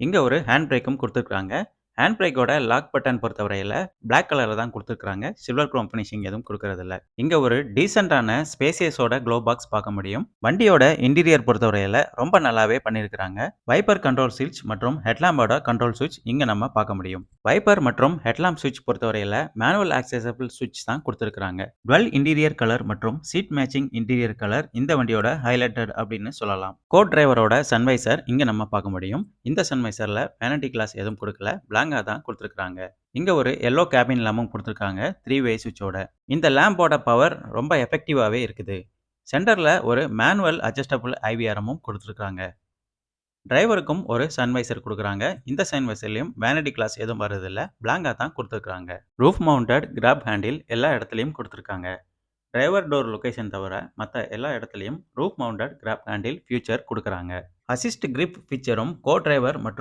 இங்க ஒரு ஹேண்ட் பிரேக்கும் குடுத்துருக்காங்க. ஹேண்ட் பிரேக்கோட லாக் பட்டன் பொறுத்தவரையில பிளாக் கலர்ல தான் குடுத்துருக்காங்க. சில்வர் குரோம் ஃபினிஷிங் எதுவும் குடுக்குறதில்ல. இங்க ஒரு டீசென்ட்டான ஸ்பேசியஸோட க்ளோ பாக்ஸ் பார்க்க முடியும். வண்டியோட இன்டீரியர் பொறுத்தவரையில ரொம்ப நல்லாவே பண்ணியிருக்காங்க. வைப்பர் கண்ட்ரோல் ஸ்விட்ச் மற்றும் ஹெட்லாம்போட கண்ட்ரோல் ஸ்விட்ச் இங்க நம்ம பார்க்க முடியும். வைப்பர் மற்றும் ஹெட்லாம்ப் ஸ்விட்ச் பொறுத்தவரையில மேனுவல் ஆக்சஸபிள் ஸ்விட்ச் தான் குடுத்துருக்காங்க. டுவெல் இன்டீரியர் கலர் மற்றும் சீட் மேட்சிங் இன்டீரியர் கலர் இந்த வண்டியோட ஹைலைட்டட் அப்படின்னு சொல்லலாம். கோ டிரைவரோட சன்வைசர் இங்க நம்ம பார்க்க முடியும். இந்த சன்வைசர்ல வேனிட்டி கிளாஸ் எதுவும் குடுக்கல. பிளாங்கா தான் குடுத்துருக்காங்க. இங்க ஒரு எல்லோ கேபின் லேம்பும் குடுத்துருக்காங்க. 3 வே ஸ்விட்சோட. இந்த லேம்போட பவர் ரொம்ப எஃபெக்டிவாவே இருக்குது. சென்டர்ல ஒரு மேனுவல் அட்ஜஸ்டபிள் ஐவிஆர்எம்மும் குடுத்துருக்காங்க. டிரைவருக்கும் ஒரு சன்வைசர் குடுக்குறாங்க. இந்த சன்வைசர்லயும் வேனிட்டி கிளாஸ் எதுவும் வர்றதில்ல. பிளாங்கா தான் குடுத்துருக்காங்க. ரூஃப் மவுண்டட் கிராப் ஹேண்டில் எல்லா இடத்துலயும் குடுத்துருக்காங்க. டிரைவர் டோர் லொகேஷன் தவிர மத்த எல்லா இடத்துலயும் roof mounted graph handle future குடுக்குறாங்க. அசிஸ்ட் கிரிப் ஃபீச்சரும் கோ டிரைவர் மற்றும்